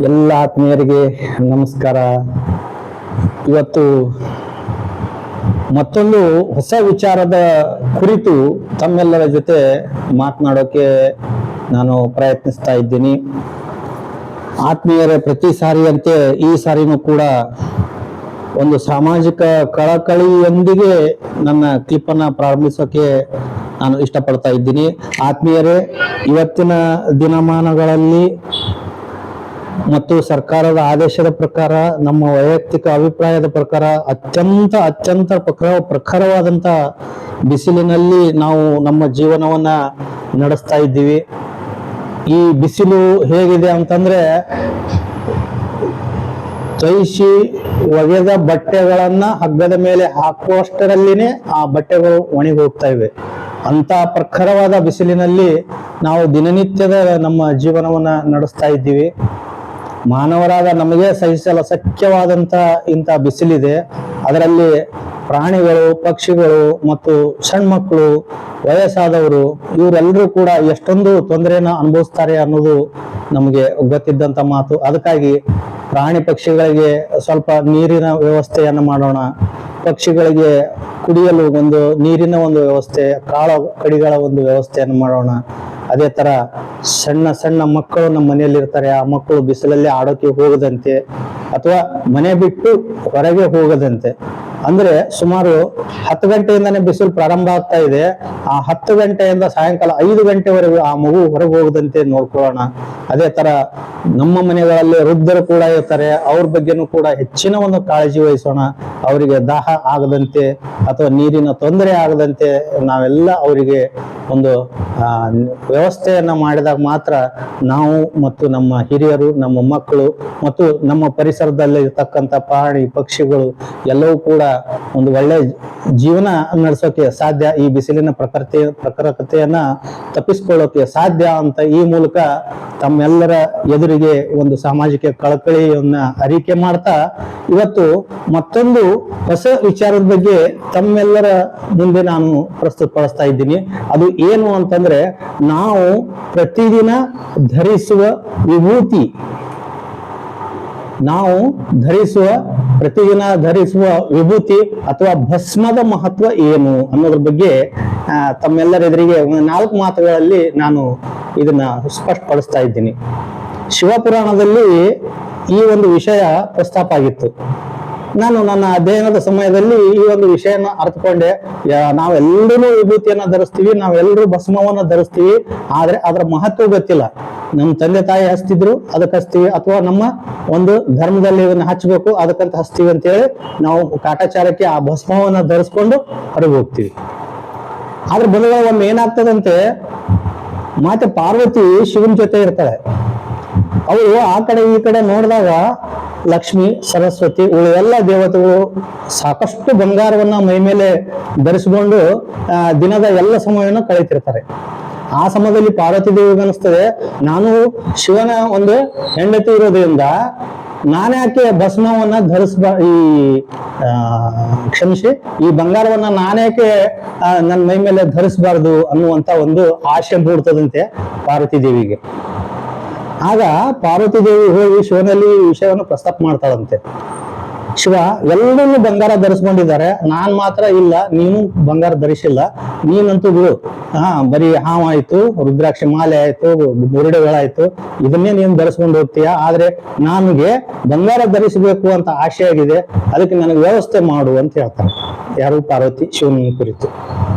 ಎಲ್ಲ ಆತ್ಮೀಯರಿಗೆ ನಮಸ್ಕಾರ. ಇವತ್ತು ಮತ್ತೊಂದು ಹೊಸ ವಿಚಾರದ ಕುರಿತು ತಮ್ಮೆಲ್ಲರ ಜೊತೆ ಮಾತನಾಡೋಕೆ ನಾನು ಪ್ರಯತ್ನಿಸ್ತಾ ಇದ್ದೀನಿ. ಆತ್ಮೀಯರ ಪ್ರತಿ ಸಾರಿಯಂತೆ ಈ ಸಾರಿನೂ ಕೂಡ ಒಂದು ಸಾಮಾಜಿಕ ಕಳಕಳಿಯೊಂದಿಗೆ ನನ್ನ ಕ್ಲಿಪ್ಪನ್ನು ಪ್ರಾರಂಭಿಸೋಕೆ ನಾನು ಇಷ್ಟಪಡ್ತಾ ಇದ್ದೀನಿ. ಆತ್ಮೀಯರೇ, ಇವತ್ತಿನ ದಿನಮಾನಗಳಲ್ಲಿ ಮತ್ತು ಸರ್ಕಾರದ ಆದೇಶದ ಪ್ರಕಾರ, ನಮ್ಮ ವೈಯಕ್ತಿಕ ಅಭಿಪ್ರಾಯದ ಪ್ರಕಾರ ಅತ್ಯಂತ ಪ್ರಖರವಾದಂಥ ಬಿಸಿಲಿನಲ್ಲಿ ನಾವು ನಮ್ಮ ಜೀವನವನ್ನ ನಡೆಸ್ತಾ ಇದ್ದೀವಿ. ಈ ಬಿಸಿಲು ಹೇಗಿದೆ ಅಂತಂದ್ರೆ, ತೋಯಿಸಿ ಒಗೆದ ಬಟ್ಟೆಗಳನ್ನ ಹಗ್ಗದ ಮೇಲೆ ಹಾಕುವಷ್ಟರಲ್ಲಿನೇ ಆ ಬಟ್ಟೆಗಳು ಒಣಗಿ ಹೋಗ್ತಾ ಇವೆ. ಅಂತ ಪ್ರಖರವಾದ ಬಿಸಿಲಿನಲ್ಲಿ ನಾವು ದಿನನಿತ್ಯದ ನಮ್ಮ ಜೀವನವನ್ನ ನಡೆಸ್ತಾ ಇದ್ದೀವಿ. ಮಾನವರಾದ ನಮಗೆ ಸಹಿಸಲು ಅಶಕ್ಯವಾದಂತ ಇಂಥ ಬಿಸಿಲಿದೆ. ಅದರಲ್ಲಿ ಪ್ರಾಣಿಗಳು, ಪಕ್ಷಿಗಳು ಮತ್ತು ಸಣ್ಣ ಮಕ್ಕಳು, ವಯಸ್ಸಾದವರು ಇವರೆಲ್ಲರೂ ಕೂಡ ಎಷ್ಟೊಂದು ತೊಂದರೆಯನ್ನ ಅನುಭವಿಸ್ತಾರೆ ಅನ್ನೋದು ನಮಗೆ ಗೊತ್ತಿದ್ದಂತ ಮಾತು. ಅದಕ್ಕಾಗಿ ಪ್ರಾಣಿ ಪಕ್ಷಿಗಳಿಗೆ ಸ್ವಲ್ಪ ನೀರಿನ ವ್ಯವಸ್ಥೆಯನ್ನು ಮಾಡೋಣ, ಪಕ್ಷಿಗಳಿಗೆ ಕುಡಿಯಲು ಒಂದು ನೀರಿನ ಒಂದು ವ್ಯವಸ್ಥೆ, ಕಾಳು ಕಡಿಗಳ ಒಂದು ವ್ಯವಸ್ಥೆಯನ್ನು ಮಾಡೋಣ. ಅದೇ ತರ ಸಣ್ಣ ಮಕ್ಕಳು ನಮ್ಮ ಮನೆಯಲ್ಲಿ ಇರ್ತಾರೆ, ಆ ಮಕ್ಕಳು ಬಿಸಿಲಲ್ಲಿ ಆಡೋಕೆ ಹೋಗದಂತೆ ಅಥವಾ ಮನೆ ಬಿಟ್ಟು ಹೊರಗೆ ಹೋಗದಂತೆ. ಅಂದ್ರೆ ಸುಮಾರು 10 ಗಂಟೆಯಿಂದಾನೇ ಬಿಸಿಲು ಪ್ರಾರಂಭ ಆಗ್ತಾ ಇದೆ. ಆ 10 ಗಂಟೆಯಿಂದ ಸಾಯಂಕಾಲ 5 ಗಂಟೆವರೆಗೂ ಆ ಮಗು ಹೊರಗೆ ಹೋಗದಂತೆ ನೋಡ್ಕೊಳ್ಳೋಣ. ಅದೇ ತರ ನಮ್ಮ ಮನೆಗಳಲ್ಲಿ ವೃದ್ಧರು ಕೂಡ ಇರ್ತಾರೆ, ಅವ್ರ ಬಗ್ಗೆನೂ ಕೂಡ ಹೆಚ್ಚಿನ ಒಂದು ಕಾಳಜಿ ವಹಿಸೋಣ. ಅವರಿಗೆ ದಾಹ ಆಗದಂತೆ ಅಥವಾ ನೀರಿನ ತೊಂದರೆ ಆಗದಂತೆ ನಾವೆಲ್ಲ ಅವರಿಗೆ ಒಂದು ವ್ಯವಸ್ಥೆಯನ್ನ ಮಾಡಿದಾಗ ಮಾತ್ರ ನಾವು ಮತ್ತು ನಮ್ಮ ಹಿರಿಯರು, ನಮ್ಮ ಮಕ್ಕಳು ಮತ್ತು ನಮ್ಮ ಪರಿಸರದಲ್ಲಿ ಇರ್ತಕ್ಕಂಥ ಪ್ರಾಣಿ ಪಕ್ಷಿಗಳು ಎಲ್ಲವೂ ಕೂಡ ಒಂದು ಒಳ್ಳೆ ಜೀವನ ನಡೆಸೋಕೆ ಸಾಧ್ಯ. ಈ ಬಿಸಿಲಿನ ಪ್ರಖರತೆಯನ್ನ ತಪ್ಪಿಸ್ಕೊಳ್ಳೋಕೆ ಸಾಧ್ಯ ಅಂತ ಈ ಮೂಲಕ ತಮ್ಮೆಲ್ಲರ ಎದುರಿಗೆ ಒಂದು ಸಾಮಾಜಿಕ ಕಳಕಳಿಯನ್ನ ಅರಿಕೆ ಮಾಡ್ತಾ, ಇವತ್ತು ಮತ್ತೊಂದು ಹೊಸ ವಿಚಾರದ ಬಗ್ಗೆ ತಮ್ಮೆಲ್ಲರ ಮುಂದೆ ನಾನು ಪ್ರಸ್ತುತಪಡಿಸ್ತಾ ಇದ್ದೀನಿ. ಅದು ಏನು ಅಂತಂದ್ರೆ, ನಾವು ಪ್ರತಿದಿನ ಧರಿಸುವ ವಿಭೂತಿ, ಪ್ರತಿದಿನ ಧರಿಸುವ ವಿಭೂತಿ ಅಥವಾ ಭಸ್ಮದ ಮಹತ್ವ ಏನು ಅನ್ನೋದ್ರ ಬಗ್ಗೆ ತಮ್ಮೆಲ್ಲರ ಎದುರಿಗೆ 4 ಮಾತುಗಳಲ್ಲಿ ನಾನು ಇದನ್ನ ಸ್ಪಷ್ಟಪಡಿಸ್ತಾ ಇದ್ದೀನಿ. ಶಿವಪುರಾಣದಲ್ಲಿ ಈ ಒಂದು ವಿಷಯ ಪ್ರಸ್ತಾಪ ಆಗಿತ್ತು. ನಾನು ನನ್ನ ಅಧ್ಯಯನದ ಸಮಯದಲ್ಲಿ ಈ ಒಂದು ವಿಷಯನ ಅರ್ಥಕೊಂಡೆ. ನಾವೆಲ್ಲರೂ ವಿಭೂತಿಯನ್ನ ಧರಿಸ್ತೀವಿ, ನಾವೆಲ್ಲರೂ ಭಸ್ಮವನ್ನ ಧರಿಸ್ತೀವಿ, ಆದ್ರೆ ಅದರ ಮಹತ್ವ ಗೊತ್ತಿಲ್ಲ. ನಮ್ಮ ತಂದೆ ತಾಯಿ ಹಚ್ತಿದ್ರು ಅದಕ್ಕೆ ಹಚ್ತೀವಿ, ಅಥವಾ ನಮ್ಮ ಒಂದು ಧರ್ಮದಲ್ಲಿ ಇದನ್ನ ಹಚ್ಚಬೇಕು ಅದಕ್ಕಂತ ಹಚ್ತೀವಿ ಅಂತೇಳಿ ನಾವು ಕಾಟಾಚಾರಕ್ಕೆ ಆ ಭಸ್ಮವನ್ನ ಧರಿಸ್ಕೊಂಡು ಹೊರಗೆ ಹೋಗ್ತೀವಿ. ಆದ್ರೆ ಬಂಧುಗಳ ಒಮ್ಮೆ ಏನಾಗ್ತದಂತೆ, ಮಾತೆ ಪಾರ್ವತಿ ಶಿವನ ಜೊತೆ ಇರ್ತಾಳೆ. ಅವರು ಆ ಕಡೆ ಈ ಕಡೆ ನೋಡಿದಾಗ ಲಕ್ಷ್ಮಿ, ಸರಸ್ವತಿ, ಎಲ್ಲ ದೇವತೆಗಳು ಸಾಕಷ್ಟು ಬಂಗಾರವನ್ನ ಮೈ ಮೇಲೆ ಧರಿಸಿಕೊಂಡು ದಿನದ ಎಲ್ಲ ಸಮಯವನ್ನು ಕಳೀತಿರ್ತಾರೆ. ಆ ಸಮಯದಲ್ಲಿ ಪಾರ್ವತಿ ದೇವಿಗೆ ಅನಿಸ್ತದೆ, ನಾನು ಶಿವನ ಒಂದು ಹೆಂಡತಿ ಇರೋದ್ರಿಂದ ನಾನ್ಯಾಕೆ ಭಸ್ಮವನ್ನ ಈ ಬಂಗಾರವನ್ನ ನಾನ್ಯಾಕೆ ನನ್ನ ಮೈ ಮೇಲೆ ಧರಿಸಬಾರ್ದು ಅನ್ನುವಂತ ಒಂದು ಆಶೆ ಮೂಡ್ತದಂತೆ ಪಾರ್ವತಿ ದೇವಿಗೆ. ಆಗ ಪಾರ್ವತಿ ದೇವಿ ಹೋಗಿ ಶಿವನಲ್ಲಿ ಈ ವಿಷಯವನ್ನು ಪ್ರಸ್ತಾಪ ಮಾಡ್ತಾಳಂತೆ. ಶಿವ, ಎಲ್ಲರೂ ಬಂಗಾರ ಧರಿಸ್ಕೊಂಡಿದ್ದಾರೆ, ನಾನ್ ಮಾತ್ರ ಇಲ್ಲ, ನೀನು ಬಂಗಾರ ಧರಿಸಿಲ್ಲ, ನೀನಂತೂ ಬಿಡು. ಬರೀ ಹಾವಾಯ್ತು, ರುದ್ರಾಕ್ಷಿ ಮಾಲೆ ಆಯ್ತು, ಮುರುಡೆಗಳಾಯ್ತು, ಇದನ್ನೇ ನೀನು ಧರಿಸ್ಕೊಂಡು ಹೋಗ್ತೀಯ. ಆದ್ರೆ ನನಗೆ ಬಂಗಾರ ಧರಿಸಬೇಕು ಅಂತ ಆಶೆ ಆಗಿದೆ, ಅದಕ್ಕೆ ನನಗೆ ವ್ಯವಸ್ಥೆ ಮಾಡು ಅಂತ ಹೇಳ್ತಾನೆ. ಯಾರು? ಪಾರ್ವತಿ ಶಿವನ ಕುರಿತು.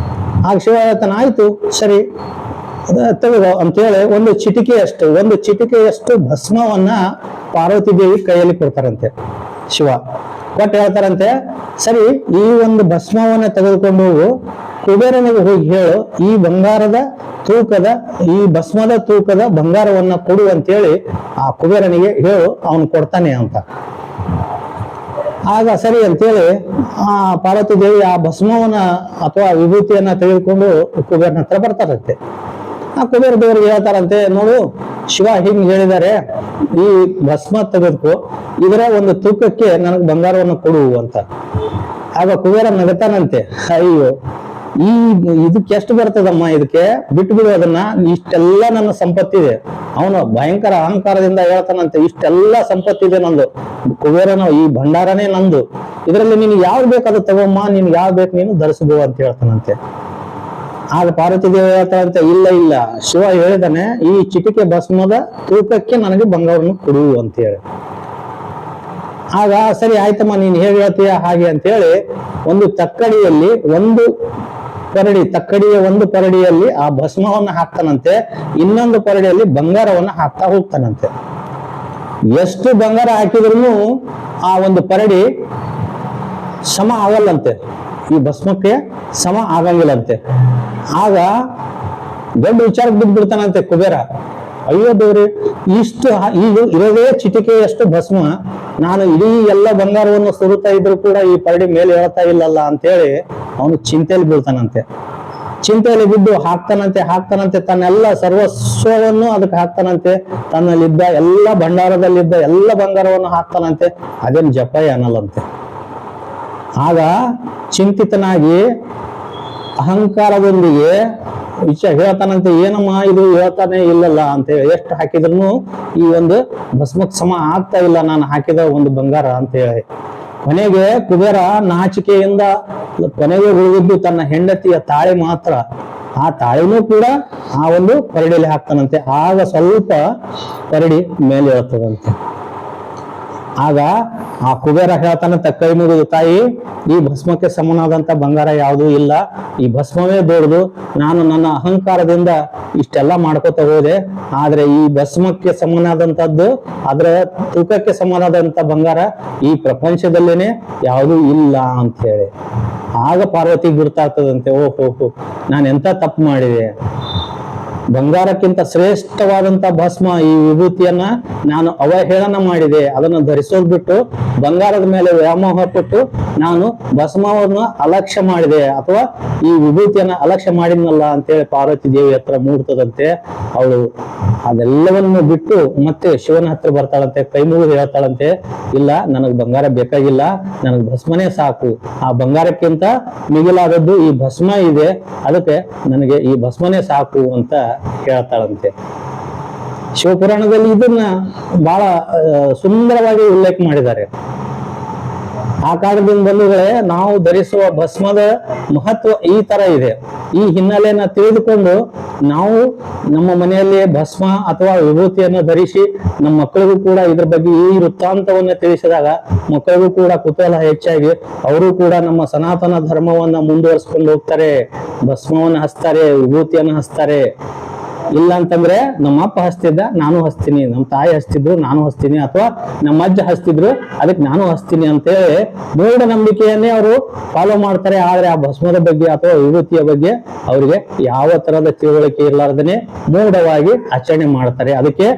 ಆಗ ಶಿವ ಹೇಳ್ತಾನೆ, ಆಯ್ತು ಸರಿ ತೆಗೆದು ಅಂತೇಳಿ ಒಂದು ಚಿಟಿಕೆಯಷ್ಟು ಭಸ್ಮವನ್ನ ಪಾರ್ವತಿ ದೇವಿ ಕೈಯಲ್ಲಿ ಕೊಡ್ತಾರಂತೆ. ಶಿವ ಕೊಟ್ಟು ಹೇಳ್ತಾರಂತೆ, ಸರಿ, ಈ ಒಂದು ಭಸ್ಮವನ್ನ ತೆಗೆದುಕೊಂಡು ಹೋಗು, ಕುಬೇರನಿಗೆ ಹೋಗಿ ಹೇಳು, ಈ ಭಸ್ಮದ ತೂಕದ ಬಂಗಾರವನ್ನ ಕೊಡು ಅಂತೇಳಿ ಆ ಕುಬೇರನಿಗೆ ಹೇಳು, ಅವನು ಕೊಡ್ತಾನೆ ಅಂತ. ಆಗ ಸರಿ ಅಂತೇಳಿ ಆ ಪಾರ್ವತಿ ದೇವಿ ಆ ಭಸ್ಮವನ್ನ ಅಥವಾ ವಿಭೂತಿಯನ್ನ ತೆಗೆದುಕೊಂಡು ಕುಬೇರನ ಹತ್ರ ಬರ್ತಾರಂತೆ. ಆ ಕುಬೇರ ದೇವರಿಗೆ ಹೇಳ್ತಾರಂತೆ, ನೋಡು ಶಿವ ಹಿಂಗ್ ಹೇಳಿದ್ದಾರೆ, ಈ ಭಸ್ಮ ತೆಗೆದುಕೋ, ಇದರ ಒಂದು ತೂಕಕ್ಕೆ ನನಗೆ ಬಂಗಾರವನ್ನು ಕೊಡು ಅಂತ. ಆಗ ಕುಬೇರ ನಗತಾನಂತೆ, ಅಯ್ಯೋ ಈ ಇದಕ್ಕೆ ಎಷ್ಟು ಬರ್ತದಮ್ಮ, ಇದಕ್ಕೆ ಬಿಟ್ಟು ಬಿಡು ಅದನ್ನ, ಇಷ್ಟೆಲ್ಲ ನನ್ನ ಸಂಪತ್ತಿದೆ. ಅವನು ಭಯಂಕರ ಅಹಂಕಾರದಿಂದ ಹೇಳ್ತಾನಂತೆ, ಇಷ್ಟೆಲ್ಲ ಸಂಪತ್ತಿದೆ ನಂದು, ಕುಬೇರನ ಈ ಭಂಡಾರನೇ ನಂದು, ಇದರಲ್ಲಿ ನೀನು ಯಾವ್ದು ಬೇಕಾದ್ರೂ ತಗೊಮ್ಮ, ನೀನ್ ಯಾವ್ ಬೇಕು ನೀನು ಧರಿಸಬಹುದು ಅಂತ ಹೇಳ್ತಾನಂತೆ. ಆಗ ಪಾರ್ವತಿ ದೇವಿ ಹೇಳ್ತಾಳಂತೆ, ಇಲ್ಲ ಇಲ್ಲ, ಶಿವ ಹೇಳಿದಾನೆ ಈ ಚಿಟಿಕೆ ಭಸ್ಮದ ತೂಕಕ್ಕೆ ನನಗೆ ಬಂಗಾರವನ್ನು ಕೊಡು ಅಂತ ಹೇಳಿ. ಆಗ ಸರಿ ಆಯ್ತಮ್ಮ, ನೀನ್ ಹೇಗೆ ಹೇಳ್ತೀಯ ಹಾಗೆ ಅಂತ ಹೇಳಿ ಒಂದು ತಕ್ಕಡಿಯಲ್ಲಿ ತಕ್ಕಡಿಯ ಒಂದು ಪರಡಿಯಲ್ಲಿ ಆ ಭಸ್ಮವನ್ನ ಹಾಕ್ತಾನಂತೆ, ಇನ್ನೊಂದು ಪರಡಿಯಲ್ಲಿ ಬಂಗಾರವನ್ನ ಹಾಕ್ತಾ ಹೋಗ್ತಾನಂತೆ. ಎಷ್ಟು ಬಂಗಾರ ಹಾಕಿದ್ರು ಆ ಒಂದು ಪರಡಿ ಸಮ ಆಗಲ್ಲಂತೆ, ಈ ಭಸ್ಮಕ್ಕೆ ಸಮ ಆಗಂಗಿಲ್ಲಂತೆ. ಆಗ ದೊಡ್ಡ ವಿಚಾರಕ್ಕೆ ಬಿದ್ದ್ಬಿಡ್ತಾನಂತೆ ಕುಬೇರ. ಅಯ್ಯೋ ದೇವ್ರಿ, ಇಷ್ಟು ಈಗ ಇರೋದೇ ಚಿಟಿಕೆಯಷ್ಟು ಭಸ್ಮ, ನಾನು ಇಡೀ ಎಲ್ಲ ಬಂಗಾರವನ್ನು ಸುರುತ್ತಾ ಇದ್ರು ಕೂಡ ಈ ಪರಡಿ ಮೇಲೆ ಹೇಳ್ತಾ ಇಲ್ಲಲ್ಲ ಅಂತೇಳಿ ಅವನು ಚಿಂತೆಯಲ್ಲಿ ಬೀಳ್ತಾನಂತೆ. ಚಿಂತೆಯಲ್ಲಿ ಬಿದ್ದು ಹಾಕ್ತಾನಂತೆ ತನ್ನೆಲ್ಲ ಸರ್ವಸ್ವವನ್ನು ಅದಕ್ಕೆ ಹಾಕ್ತಾನಂತೆ, ತನ್ನಲ್ಲಿದ್ದ ಎಲ್ಲ ಭಂಡಾರದಲ್ಲಿದ್ದ ಎಲ್ಲ ಬಂಗಾರವನ್ನು ಹಾಕ್ತಾನಂತೆ. ಅದೇನು ಜಪ ಅನ್ನಲ್ಲಂತೆ. ಆಗ ಚಿಂತಿತನಾಗಿ ಅಹಂಕಾರದೊಂದಿಗೆ ಹೇಳ್ತಾನಂತೆ, ಏನಮ್ಮ ಇದು ಹೇಳ್ತಾನೆ ಇಲ್ಲಲ್ಲ ಅಂತ ಹೇಳಿ, ಎಷ್ಟು ಹಾಕಿದ್ರು ಈ ಒಂದು ಭಸ್ಮಕ್ ಸಮ ಆಗ್ತಾ ಇಲ್ಲ ನಾನು ಹಾಕಿದ ಒಂದು ಬಂಗಾರ ಅಂತ ಹೇಳಿ. ಕೊನೆಗೆ ಕುಬೇರ ನಾಚಿಕೆಯಿಂದ ಕೊನೆಗೆ ಉಳಿದಿದ್ದು ತನ್ನ ಹೆಂಡತಿಯ ತಾಳಿ ಮಾತ್ರ. ಆ ತಾಳಿನೂ ಕೂಡ ಆ ಒಂದು ಪರಡಿಯಲ್ಲಿ ಹಾಕ್ತಾನಂತೆ. ಆಗ ಸ್ವಲ್ಪ ಪರಡಿ ಮೇಲೆ ಇರ್ತದಂತೆ. ಆಗ ಆ ಕುಬೇರ ಹೇಳ್ತಾನಂತೆ ಕೈ ಮುಗಿದು, ತಾಯಿ, ಈ ಭಸ್ಮಕ್ಕೆ ಸಮನಾದಂತ ಬಂಗಾರ ಯಾವುದೂ ಇಲ್ಲ, ಈ ಭಸ್ಮವೇ ದೊಡ್ಡದು, ನಾನು ನನ್ನ ಅಹಂಕಾರದಿಂದ ಇಷ್ಟೆಲ್ಲ ಮಾಡ್ಕೋತ ಹೋದೆ, ಆದ್ರೆ ಈ ಭಸ್ಮಕ್ಕೆ ಸಮನಾದಂತದ್ದು, ಅದರ ತೂಕಕ್ಕೆ ಸಮನಾದಂತ ಬಂಗಾರ ಈ ಪ್ರಪಂಚದಲ್ಲೇನೆ ಯಾವುದೂ ಇಲ್ಲ ಅಂತ ಹೇಳಿ. ಆಗ ಪಾರ್ವತಿಗೆ ಗುರ್ತಾಗ್ತದಂತೆ, ಓಹೋ ನಾನು ಎಂತ ತಪ್ಪು ಮಾಡಿದೆ, ಬಂಗಾರಕ್ಕಿಂತ ಶ್ರೇಷ್ಠವಾದಂತ ಭಸ್ಮ ಈ ವಿಭೂತಿಯನ್ನ ನಾನು ಅವಹೇಳನ ಮಾಡಿದೆ, ಅದನ್ನು ಧರಿಸೋದ್ ಬಿಟ್ಟು ಬಂಗಾರದ ಮೇಲೆ ವ್ಯಾಮೋಹ ಪಟ್ಟು ನಾನು ಭಸ್ಮವನ್ನು ಅಲಕ್ಷ್ಯ ಮಾಡಿದೆ, ಅಥವಾ ಈ ವಿಭೂತಿಯನ್ನ ಅಲಕ್ಷ್ಯ ಮಾಡಿದ್ನಲ್ಲ ಅಂತೇಳಿ ಪಾರ್ವತಿ ದೇವಿ ಹತ್ರ ಮೂಡ್ತದಂತೆ. ಅವಳು ಅದೆಲ್ಲವನ್ನು ಬಿಟ್ಟು ಮತ್ತೆ ಶಿವನ ಹತ್ರ ಬರ್ತಾಳಂತೆ, ಕೈ ಮುಗಿದು ಹೇಳ್ತಾಳಂತೆ, ಇಲ್ಲ ನನಗ್ ಬಂಗಾರ ಬೇಕಾಗಿಲ್ಲ, ನನಗ್ ಭಸ್ಮನೇ ಸಾಕು, ಆ ಬಂಗಾರಕ್ಕಿಂತ ಮಿಗಿಲಾದದ್ದು ಈ ಭಸ್ಮ ಇದೆ, ಅದಕ್ಕೆ ನನಗೆ ಈ ಭಸ್ಮನೇ ಸಾಕು ಅಂತ ಹೇಳ್ತಾಳಂತೆ. ಶಿವಪುರಾಣದಲ್ಲಿ ಇದನ್ನ ಬಹಳ ಸುಂದರವಾಗಿ ಉಲ್ಲೇಖ ಮಾಡಿದ್ದಾರೆ. ಆ ಕಾರಣದಿಂದ ಬಂಧುಗಳೇ, ನಾವು ಧರಿಸುವ ಭಸ್ಮದ ಮಹತ್ವ ಈ ತರ ಇದೆ. ಈ ಹಿನ್ನೆಲೆಯನ್ನ ತಿಳಿದುಕೊಂಡು ನಾವು ನಮ್ಮ ಮನೆಯಲ್ಲಿ ಭಸ್ಮ ಅಥವಾ ವಿಭೂತಿಯನ್ನು ಧರಿಸಿ ನಮ್ಮ ಮಕ್ಕಳಿಗೂ ಕೂಡ ಇದ್ರ ಬಗ್ಗೆ ಈ ವೃತ್ತಾಂತವನ್ನ ತಿಳಿಸಿದಾಗ ಮಕ್ಕಳಿಗೂ ಕೂಡ ಕುತೂಹಲ ಹೆಚ್ಚಾಗಿ ಅವರು ಕೂಡ ನಮ್ಮ ಸನಾತನ ಧರ್ಮವನ್ನ ಮುಂದುವರಿಸ್ಕೊಂಡು ಹೋಗ್ತಾರೆ, ಭಸ್ಮವನ್ನು ಹಚ್ತಾರೆ, ವಿಭೂತಿಯನ್ನು ಹಚ್ತಾರೆ. ಇಲ್ಲ ಅಂತಂದ್ರೆ ನಮ್ಮ ಅಪ್ಪ ಹಚ್ತಿದ್ದ ನಾನು ಹಚ್ತೀನಿ, ನಮ್ಮ ತಾಯಿ ಹಚ್ತಿದ್ರು ನಾನು ಹಚ್ತೀನಿ, ಅಥವಾ ನಮ್ಮ ಅಜ್ಜ ಹಚ್ತಿದ್ರು ಅದಕ್ಕೆ ನಾನು ಹಚ್ತೀನಿ ಅಂತೇಳಿ ಮೂಢನಂಬಿಕೆಯನ್ನೇ ಅವರು ಫಾಲೋ ಮಾಡ್ತಾರೆ. ಆದ್ರೆ ಆ ಭಸ್ಮದ ಬಗ್ಗೆ ಅಥವಾ ವಿಭೂತಿಯ ಬಗ್ಗೆ ಅವರಿಗೆ ಯಾವ ತರದ ತಿಳುವಳಿಕೆ ಇರಲಾರ್ದನೆ ಮೂಢವಾಗಿ ಆಚರಣೆ ಮಾಡ್ತಾರೆ. ಅದಕ್ಕೆ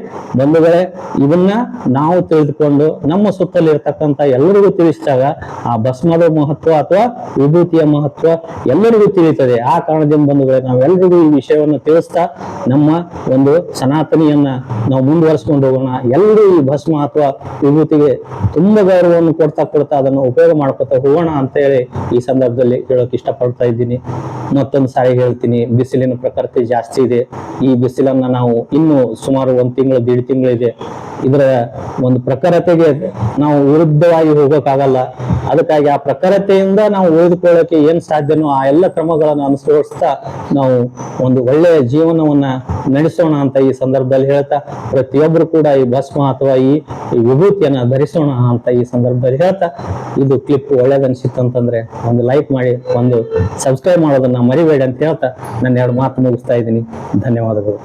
ಬಂಧುಗಳೇ, ಇದನ್ನ ನಾವು ತಿಳಿದುಕೊಂಡು ನಮ್ಮ ಸುತ್ತಲ್ಲಿ ಇರ್ತಕ್ಕಂಥ ಎಲ್ಲರಿಗೂ ತಿಳಿಸಿದಾಗ ಆ ಭಸ್ಮದ ಮಹತ್ವ ಅಥವಾ ವಿಭೂತಿಯ ಮಹತ್ವ ಎಲ್ಲರಿಗೂ ತಿಳಿಯುತ್ತದೆ. ಆ ಕಾರಣದಿಂದ ಬಂಧುಗಳೇ, ನಾವೆಲ್ಲರಿಗೂ ಈ ವಿಷಯವನ್ನು ತಿಳಿಸ್ತಾ ನಮ್ಮ ಒಂದು ಸನಾತನಿಯನ್ನ ನಾವು ಮುಂದುವರಿಸ್ಕೊಂಡು ಹೋಗೋಣ. ಎಲ್ಲರೂ ಈ ಭಸ್ಮ ಅಥವಾ ವಿಭೂತಿಗೆ ತುಂಬಾ ಗೌರವವನ್ನು ಕೊಡ್ತಾ ಅದನ್ನು ಉಪಯೋಗ ಮಾಡ್ಕೊತಾ ಹೋಗೋಣ ಅಂತ ಹೇಳಿ ಈ ಸಂದರ್ಭದಲ್ಲಿ ಹೇಳೋಕೆ ಇಷ್ಟಪಡ್ತಾ ಇದ್ದೀನಿ. ಮತ್ತೊಂದು ಸಾರಿ ಹೇಳ್ತೀನಿ, ಬಿಸಿಲಿನ ಪ್ರಖರತೆ ಜಾಸ್ತಿ ಇದೆ. ಈ ಬಿಸಿಲನ್ನ ನಾವು ಇನ್ನು ಸುಮಾರು 1 ತಿಂಗಳು 1.5 ತಿಂಗಳಿದೆ. ಇದರ ಒಂದು ಪ್ರಖರತೆಗೆ ನಾವು ವಿರುದ್ಧವಾಗಿ ಹೋಗೋಕ್ಕಾಗಲ್ಲ. ಅದಕ್ಕಾಗಿ ಆ ಪ್ರಖರತೆಯಿಂದ ನಾವು ಉಳಿದುಕೊಳ್ಳೋಕೆ ಏನ್ ಸಾಧ್ಯನೋ ಆ ಎಲ್ಲ ಕ್ರಮಗಳನ್ನು ಅನುಸರಿಸ್ತಾ ನಾವು ಒಂದು ಒಳ್ಳೆಯ ಜೀವನವನ್ನ ನಡೆಸೋಣ ಅಂತ ಈ ಸಂದರ್ಭದಲ್ಲಿ ಹೇಳ್ತಾ, ಪ್ರತಿಯೊಬ್ಬರು ಕೂಡ ಈ ಭಸ್ಮ ಅಥವಾ ಈ ವಿಭೂತಿಯನ್ನ ಧರಿಸೋಣ ಅಂತ ಈ ಸಂದರ್ಭದಲ್ಲಿ ಹೇಳ್ತಾ, ಇದು ಕ್ಲಿಪ್ ಒಳ್ಳೇದನ್ಸಿತ್ತಂತಂದ್ರೆ ಒಂದು ಲೈಕ್ ಮಾಡಿ, ಒಂದು ಸಬ್ಸ್ಕ್ರೈಬ್ ಮಾಡೋದನ್ನ ಮರಿಬೇಡಿ ಅಂತ ಹೇಳ್ತಾ ನನ್ನ 2 ಮಾತು ಮುಗಿಸ್ತಾ ಇದ್ದೀನಿ. ಧನ್ಯವಾದಗಳು.